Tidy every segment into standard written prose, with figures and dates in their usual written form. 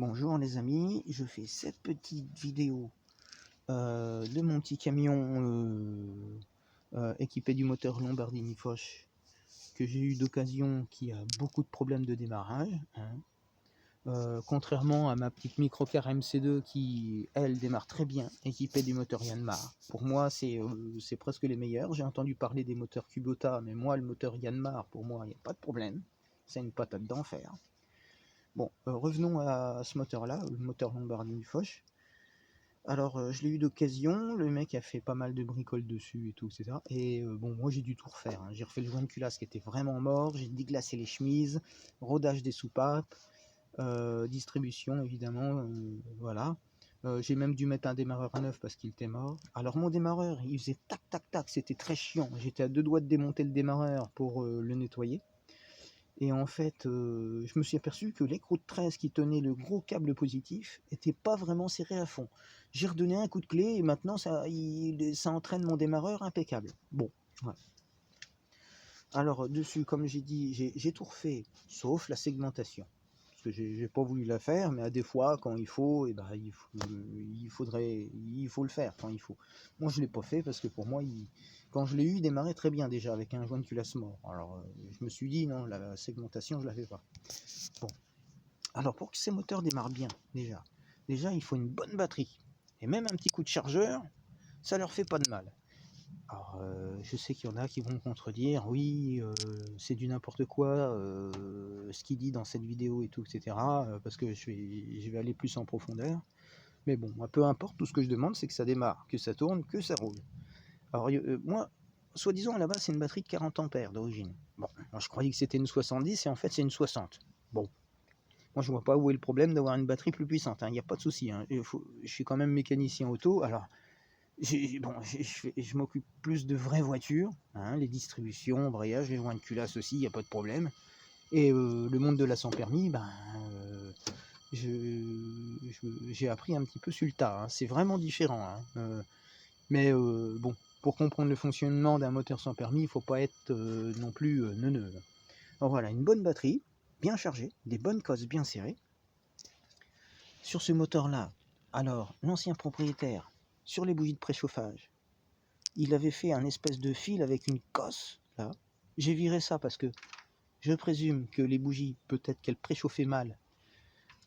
Bonjour les amis, je fais cette petite vidéo de mon petit camion équipé du moteur Lombardini Foch que j'ai eu d'occasion, qui a beaucoup de problèmes de démarrage, hein. Contrairement à ma petite microcar MC2 qui elle démarre très bien, équipée du moteur Yanmar. Pour moi c'est presque les meilleurs. J'ai entendu parler des moteurs Kubota, mais moi le moteur Yanmar, pour moi il n'y a pas de problème, c'est une patate d'enfer. Bon, revenons à ce moteur-là, le moteur Lombardini Foch. Alors, je l'ai eu d'occasion, le mec a fait pas mal de bricoles dessus et tout, etc. Et bon, moi j'ai dû tout refaire, hein. J'ai refait le joint de culasse qui était vraiment mort, j'ai déglacé les chemises, rodage des soupapes, distribution évidemment, voilà. J'ai même dû mettre un démarreur neuf parce qu'il était mort. Alors mon démarreur, il faisait tac tac tac, c'était très chiant. J'étais à deux doigts de démonter le démarreur pour le nettoyer. Et en fait, je me suis aperçu que l'écrou de 13 qui tenait le gros câble positif n'était pas vraiment serré à fond. J'ai redonné un coup de clé et maintenant ça entraîne mon démarreur impeccable. Bon, voilà. Alors dessus, comme j'ai dit, j'ai tout refait, sauf la segmentation. Parce que j'ai pas voulu la faire, mais à des fois, quand il faut, et ben, il faut le faire quand il faut. Moi, je l'ai pas fait parce que pour moi, quand je l'ai eu, il démarrait très bien déjà avec un joint de culasse mort. Alors, je me suis dit, non, la segmentation, je la fais pas. Bon. Alors, pour que ces moteurs démarrent bien, déjà, il faut une bonne batterie. Et même un petit coup de chargeur, ça leur fait pas de mal. Alors, je sais qu'il y en a qui vont me contredire, oui, c'est du n'importe quoi, ce qu'il dit dans cette vidéo et tout, etc. Parce que je vais aller plus en profondeur. Mais bon, moi, peu importe, tout ce que je demande, c'est que ça démarre, que ça tourne, que ça roule. Alors, moi, soi-disant, là-bas, c'est une batterie de 40 ampères d'origine. Bon, moi, je croyais que c'était une 70 et en fait, c'est une 60. Bon, moi, je vois pas où est le problème d'avoir une batterie plus puissante, hein, il n'y a pas de souci, hein. Je suis quand même mécanicien auto, alors je m'occupe plus de vraies voitures, hein, les distributions, embrayage, les joints de culasse aussi, il n'y a pas de problème. Et le monde de la sans permis, ben, j'ai appris un petit peu sur le tas, hein. C'est vraiment différent, hein. Mais bon, pour comprendre le fonctionnement d'un moteur sans permis, il ne faut pas être non plus neuneux. Alors voilà, une bonne batterie, bien chargée, des bonnes cosses bien serrées. Sur ce moteur-là, alors l'ancien propriétaire, sur les bougies de préchauffage, il avait fait un espèce de fil avec une cosse, là. J'ai viré ça parce que je présume que les bougies, peut-être qu'elles préchauffaient mal.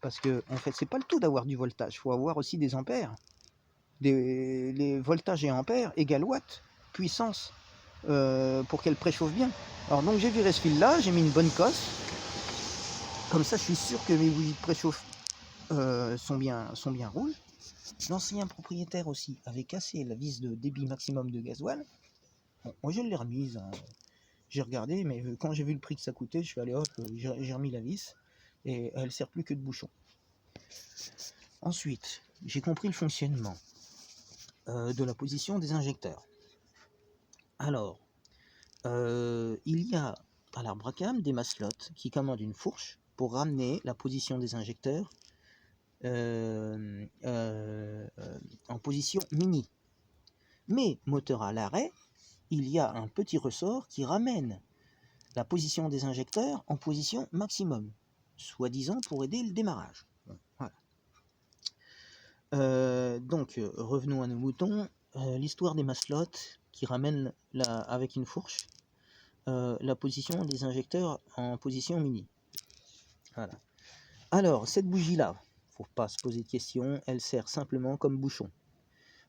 Parce que, en fait, c'est pas le tout d'avoir du voltage. Il faut avoir aussi des ampères. Les voltages et ampères égale watts, puissance, pour qu'elles préchauffent bien. Alors, donc, j'ai viré ce fil-là, j'ai mis une bonne cosse. Comme ça, je suis sûr que mes bougies de préchauffe sont bien rouges. L'ancien propriétaire aussi avait cassé la vis de débit maximum de gasoil. Bon, moi, je l'ai remise, hein. J'ai regardé, mais quand j'ai vu le prix que ça coûtait, je suis allé hop, j'ai remis la vis et elle sert plus que de bouchon. Ensuite, j'ai compris le fonctionnement de la position des injecteurs. Alors, il y a à l'arbre à cam des maslottes qui commandent une fourche pour ramener la position des injecteurs en position mini. Mais moteur à l'arrêt, il y a un petit ressort qui ramène la position des injecteurs en position maximum, soi-disant pour aider le démarrage. Bon, voilà. Donc, revenons à nos moutons. L'histoire des maslottes qui ramènent avec une fourche la position des injecteurs en position mini. Voilà. Alors, cette bougie-là, faut pas se poser de questions, elle sert simplement comme bouchon.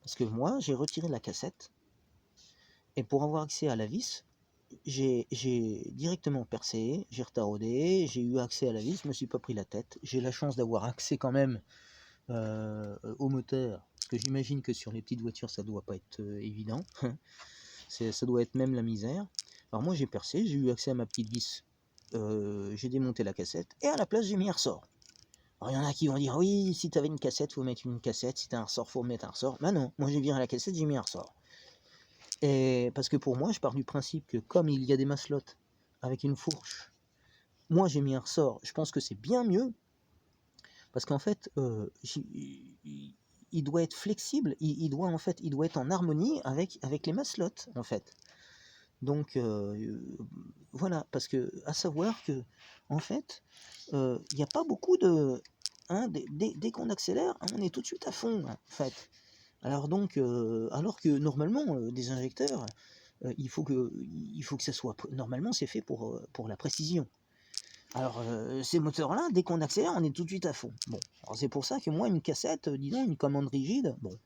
Parce que moi, j'ai retiré la cassette, et pour avoir accès à la vis, j'ai directement percé, j'ai retaraudé, j'ai eu accès à la vis, je me suis pas pris la tête. J'ai la chance d'avoir accès quand même au moteur, parce que j'imagine que sur les petites voitures ça doit pas être évident. Ça doit être même la misère. Alors moi j'ai percé, j'ai eu accès à ma petite vis, j'ai démonté la cassette, et à la place j'ai mis un ressort. Alors il y en a qui vont dire, oui, si tu avais une cassette, faut mettre une cassette, si tu as un ressort, faut mettre un ressort. Bah non, moi j'ai viré la cassette, j'ai mis un ressort. Et parce que pour moi, je pars du principe que comme il y a des maslottes avec une fourche, moi j'ai mis un ressort, je pense que c'est bien mieux, parce qu'en fait, il doit être flexible, il doit être en harmonie avec les maslottes, en fait. Donc voilà, parce que à savoir que en fait, il n'y a pas beaucoup de hein, dès qu'on accélère, hein, on est tout de suite à fond, hein, en fait. Alors donc, alors que normalement, des injecteurs, il faut que ça soit... Normalement, c'est fait pour la précision. Alors, ces moteurs-là, dès qu'on accélère, on est tout de suite à fond. Bon, alors c'est pour ça que moi, une cassette, disons, une commande rigide, bon,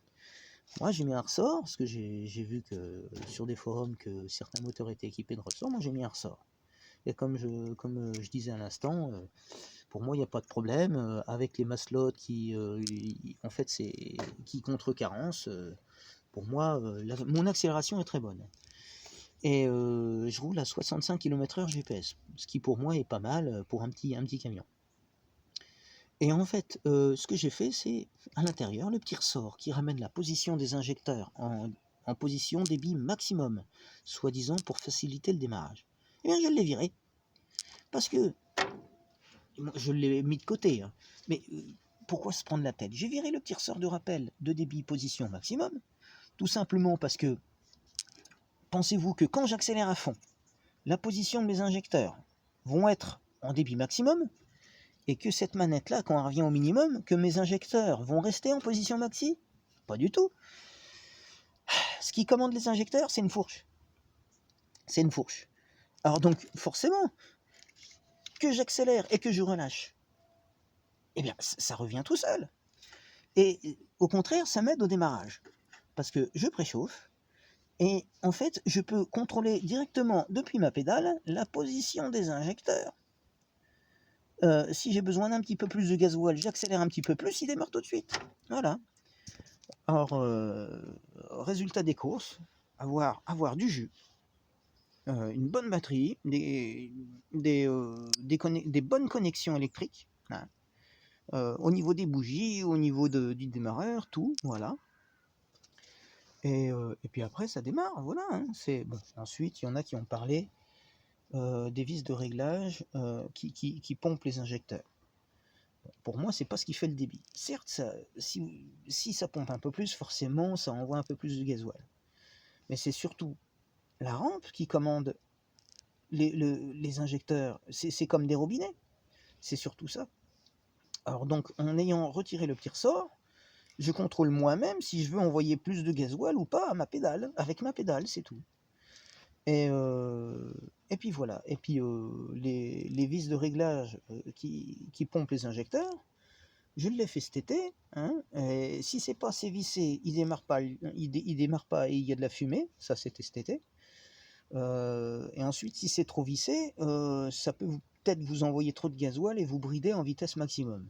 moi j'ai mis un ressort, parce que j'ai vu que sur des forums que certains moteurs étaient équipés de ressorts, moi j'ai mis un ressort. Et comme je disais à l'instant, pour moi il n'y a pas de problème, avec les maslots qui, en fait, qui contrecarence, pour moi, mon accélération est très bonne. Et je roule à 65 km/h GPS, ce qui pour moi est pas mal pour un petit camion. Et en fait, ce que j'ai fait, c'est à l'intérieur le petit ressort qui ramène la position des injecteurs en position débit maximum, soi-disant pour faciliter le démarrage. Eh bien, je l'ai viré, parce que je l'ai mis de côté. Hein. Mais pourquoi se prendre la tête? J'ai viré le petit ressort de rappel de débit position maximum, tout simplement parce que, pensez-vous que quand j'accélère à fond, la position de mes injecteurs vont être en débit maximum, et que cette manette-là, quand elle revient au minimum, que mes injecteurs vont rester en position maxi? Pas du tout. Ce qui commande les injecteurs, c'est une fourche. C'est une fourche. Alors donc, forcément, que j'accélère et que je relâche, eh bien, ça revient tout seul. Et au contraire, ça m'aide au démarrage. Parce que je préchauffe, et en fait, je peux contrôler directement depuis ma pédale la position des injecteurs. Si j'ai besoin d'un petit peu plus de gasoil, j'accélère un petit peu plus, il démarre tout de suite. Voilà. Alors, résultat des courses, avoir du jus, une bonne batterie, des bonnes connexions électriques, hein, au niveau des bougies, au niveau du démarreur, tout, voilà. Et puis après, ça démarre, voilà. Hein, c'est bon. Ensuite, il y en a qui ont parlé des vis de réglage qui pompent les injecteurs. Pour moi, c'est pas ce qui fait le débit. Certes, si ça pompe un peu plus, forcément, ça envoie un peu plus de gasoil. Mais c'est surtout la rampe qui commande les injecteurs. C'est comme des robinets. C'est surtout ça. Alors donc, en ayant retiré le petit ressort, je contrôle moi-même si je veux envoyer plus de gasoil ou pas à ma pédale. Avec ma pédale, c'est tout. Et puis voilà. Et puis les vis de réglage qui pompent les injecteurs, je l'ai fait cet été. Hein, et si c'est pas assez vissé, il démarre pas et il y a de la fumée. Ça, c'était cet été. Et ensuite, si c'est trop vissé, ça peut peut-être vous envoyer trop de gasoil et vous brider en vitesse maximum.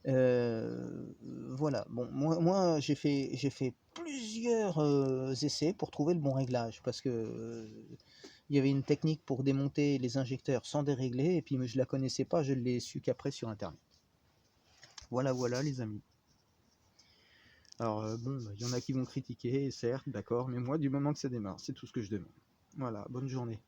Voilà. Bon, moi j'ai fait plusieurs essais pour trouver le bon réglage, parce que il y avait une technique pour démonter les injecteurs sans dérégler, et puis je la connaissais pas, je l'ai su qu'après sur internet. Voilà les amis. Alors bon, il y en a qui vont critiquer, certes, d'accord, mais moi du moment que ça démarre, c'est tout ce que je demande. Voilà, bonne journée.